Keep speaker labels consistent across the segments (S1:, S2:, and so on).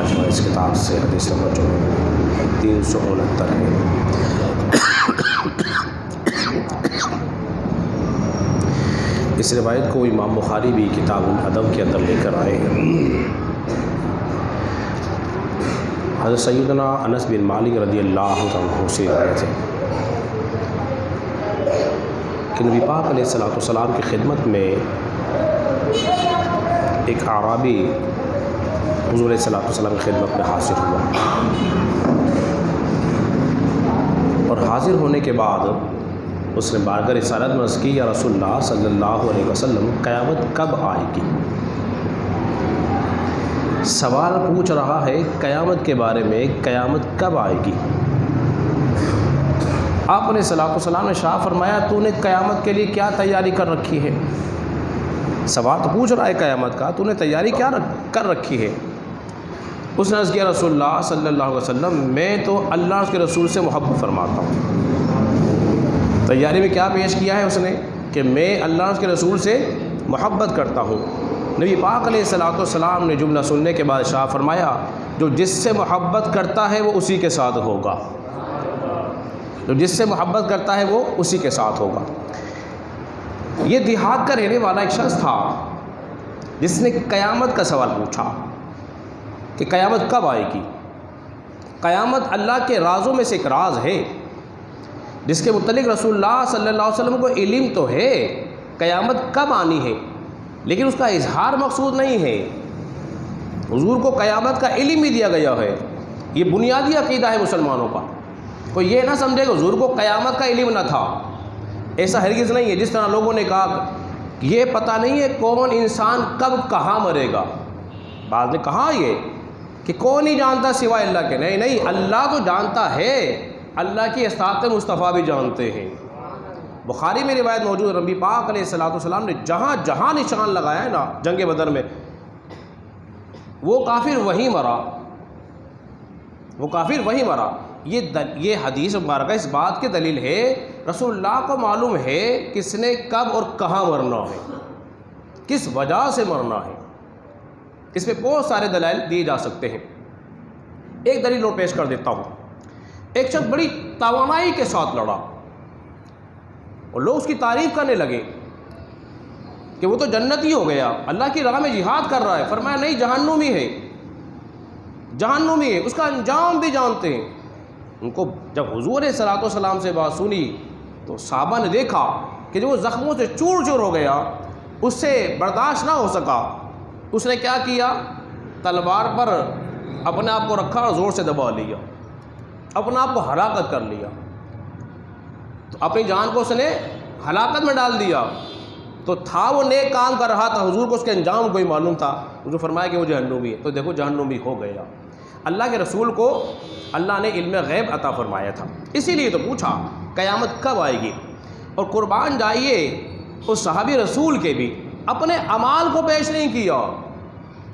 S1: مجموعہ اس کتاب سے حدیث نمبر جو 369 ہے۔ اس روایت کو امام بخاری بھی کتاب الادب کے اندر لے کر آئے ہیں۔ حضرت سیدنا انس بن مالک رضی اللہ عنہ سے روایت ہے کہ نبی پاک علیہ السلام کی خدمت میں ایک اعرابی حضور علیہ السلام کی خدمت میں حاضر ہوا، اور حاضر ہونے کے بعد اس نے بارگاہ رسالت میں عرض کی، یا رسول اللہ صلی اللہ علیہ وسلم قیامت کب آئے گی؟ سوال پوچھ رہا ہے قیامت کے بارے میں، قیامت کب آئے گی؟ آپ علیہ السلام نے ارشاد فرمایا، تو نے قیامت کے لیے کیا تیاری کر رکھی ہے؟ سوال تو پوچھ رہا ہے قیامت کا، تو نے تیاری کیا کر رکھی ہے؟ اس نے عرض کیا، رسول اللہ صلی اللہ علیہ وسلم میں تو اللہ کے رسول سے محبت فرماتا ہوں۔ تیاری میں کیا پیش کیا ہے اس نے کہ میں اللہ کے رسول سے محبت کرتا ہوں۔ نبی پاک علیہ السلام نے جملہ سننے کے بعد ارشاد فرمایا، جو جس سے محبت کرتا ہے وہ اسی کے ساتھ ہوگا، جو جس سے محبت کرتا ہے وہ اسی کے ساتھ ہوگا۔ یہ دیہات کا رہنے والا ایک شخص تھا جس نے قیامت کا سوال پوچھا کہ قیامت کب آئے گی؟ قیامت اللہ کے رازوں میں سے ایک راز ہے جس کے متعلق رسول اللہ صلی اللہ علیہ وسلم کو علم تو ہے قیامت کب آنی ہے، لیکن اس کا اظہار مقصود نہیں ہے۔ حضور کو قیامت کا علم بھی دیا گیا ہے، یہ بنیادی عقیدہ ہے مسلمانوں کا۔ کوئی یہ نہ سمجھے کہ حضور کو قیامت کا علم نہ تھا، ایسا ہرگز نہیں ہے۔ جس طرح لوگوں نے کہا یہ پتہ نہیں ہے کون انسان کب کہاں مرے گا، بعض نے کہا یہ کہ کون نہیں جانتا سوائے اللہ کے، نہیں اللہ تو جانتا ہے، اللہ کی اسطاعت مصطفیٰ بھی جانتے ہیں۔ بخاری میں روایت موجود ہے، نبی پاک علیہ السلام نے جہاں جہاں نشان لگایا ہے نا جنگ بدر میں، وہ کافر وہیں مرا، وہ کافر وہیں مرا۔ یہ حدیث مبارکہ اس بات کی دلیل ہے رسول اللہ کو معلوم ہے کس نے کب اور کہاں مرنا ہے، کس وجہ سے مرنا ہے۔ اس میں بہت سارے دلائل دیے جا سکتے ہیں۔ ایک دلیل اور پیش کر دیتا ہوں۔ ایک شخص بڑی توانائی کے ساتھ لڑا اور لوگ اس کی تعریف کرنے لگے کہ وہ تو جنتی ہو گیا، اللہ کی راہ میں جہاد کر رہا ہے۔ فرمایا نہیں، جہنمی ہے، جہنمی ہے، اس کا انجام بھی جانتے ہیں۔ ان کو جب حضور علیہ السلام سے بات سنی تو صحابہ نے دیکھا کہ جو وہ زخموں سے چور چور ہو گیا، اس سے برداشت نہ ہو سکا۔ اس نے کیا کیا؟ تلوار پر اپنے آپ کو رکھا اور زور سے دبا لیا، اپنے آپ کو ہلاکت کر لیا۔ تو اپنی جان کو اس نے ہلاکت میں ڈال دیا۔ تو تھا وہ نیک کام کر رہا تھا، حضور کو اس کے انجام کوئی معلوم تھا، حضور فرمایا کہ وہ جہنمی ہے۔ تو دیکھو جہنمی ہو گیا۔ اللہ کے رسول کو اللہ نے علم غیب عطا فرمایا تھا، اسی لیے تو پوچھا قیامت کب آئے گی۔ اور قربان جائیے اس صحابی رسول کے بھی اپنے اعمال کو پیش نہیں کیا۔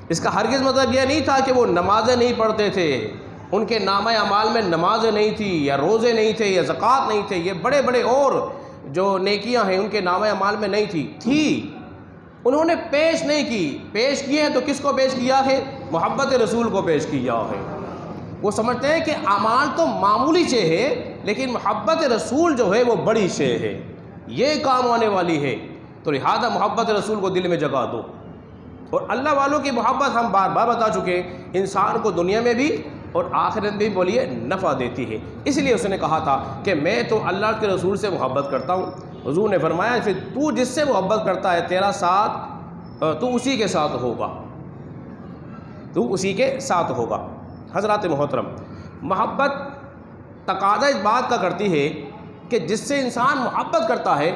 S1: اس کا ہرگز مطلب یہ نہیں تھا کہ وہ نمازیں نہیں پڑھتے تھے، ان کے نامہ اعمال میں نمازیں نہیں تھی یا روزے نہیں تھے یا زکوٰۃ نہیں تھے، یہ بڑے بڑے اور جو نیکیاں ہیں ان کے نامہ اعمال میں نہیں تھی، انہوں نے پیش نہیں کی۔ پیش کیے ہیں تو کس کو پیش کیا ہے؟ محبت رسول کو پیش کیا ہے۔ وہ سمجھتے ہیں کہ اعمال تو معمولی شے ہے، لیکن محبت رسول جو ہے وہ بڑی شے ہے، یہ کام آنے والی ہے۔ تو لہذا محبت رسول کو دل میں جگا دو۔ اور اللہ والوں کی محبت ہم بار بار بتا چکے، انسان کو دنیا میں بھی اور آخرت میں بھی بولیے نفع دیتی ہے۔ اس لیے اس نے کہا تھا کہ میں تو اللہ کے رسول سے محبت کرتا ہوں۔ حضور نے فرمایا پھر تو جس سے محبت کرتا ہے تیرا ساتھ تو اسی کے ساتھ ہوگا، تو اسی کے ساتھ ہوگا۔ حضرات محترم، محبت تقاضا اس بات کا کرتی ہے کہ جس سے انسان محبت کرتا ہے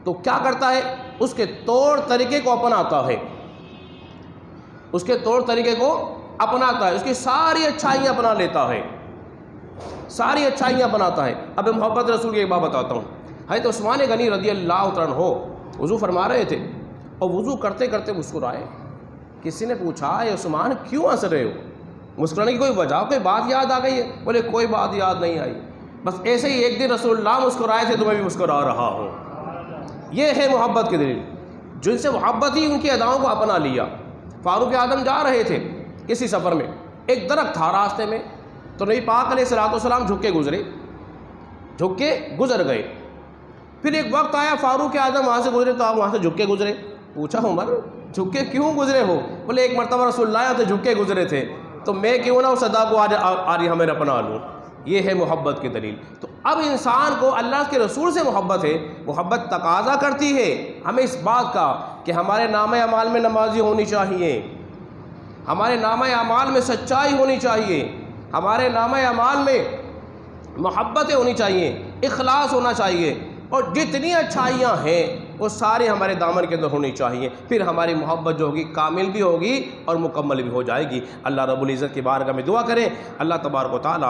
S1: تو کیا کرتا ہے؟ اس کے طور طریقے کو اپناتا ہے، اس کے طور طریقے کو اپناتا ہے، اس کی ساری اچھائیاں اپنا لیتا ہے، ساری اچھائیاں اپناتا ہے۔ اب محبت رسول کی ایک بات بتاتا ہوں۔ حضرت عثمان غنی رضی اللہ عنہ وضو فرما رہے تھے اور وضو کرتے کرتے مسکرائے۔ کسی نے پوچھا اے عثمان کیوں ہنس رہے ہو؟ مسکرانے کی کوئی وجہ، کوئی بات یاد آ گئی ہے؟ بولے کوئی بات یاد نہیں آئی، بس ایسے ہی ایک دن رسول اللہ مسکرائے تھے تو میں بھی مسکرا رہا ہوں۔ یہ ہے محبت کی دلیل، جن سے محبت ہی ان کی اداؤں کو اپنا لیا۔ فاروق اعظم جا رہے تھے کسی سفر میں، ایک درخت تھا راستے میں، تو نبی پاک علیہ الصلوۃ والسلام جھک کے گزر گئے۔ پھر ایک وقت آیا فاروق اعظم وہاں سے گزرے تو آپ وہاں سے جھک کے گزرے۔ پوچھا عمر جھک کے کیوں گزرے ہو؟ بولے ایک مرتبہ رسول اللہ یہاں سے جھک کے گزرے تھے، تو میں کیوں نہ اس ادا کو آج ہمیں اپنا لوں۔ یہ ہے محبت کی دلیل۔ تو اب انسان کو اللہ کے رسول سے محبت ہے، محبت تقاضا کرتی ہے ہمیں اس بات کا کہ ہمارے نامہ اعمال میں نمازی ہونی چاہیے، ہمارے نامہ اعمال میں سچائی ہونی چاہیے، ہمارے نامہ اعمال میں محبتیں ہونی چاہیے، اخلاص ہونا چاہیے، اور جتنی اچھائیاں ہیں وہ سارے ہمارے دامن کے اندر ہونی چاہیے۔ پھر ہماری محبت جو ہوگی کامل بھی ہوگی اور مکمل بھی ہو جائے گی۔ اللہ رب العزت کی بارگاہ میں دعا کریں، اللہ تبارک و تعالی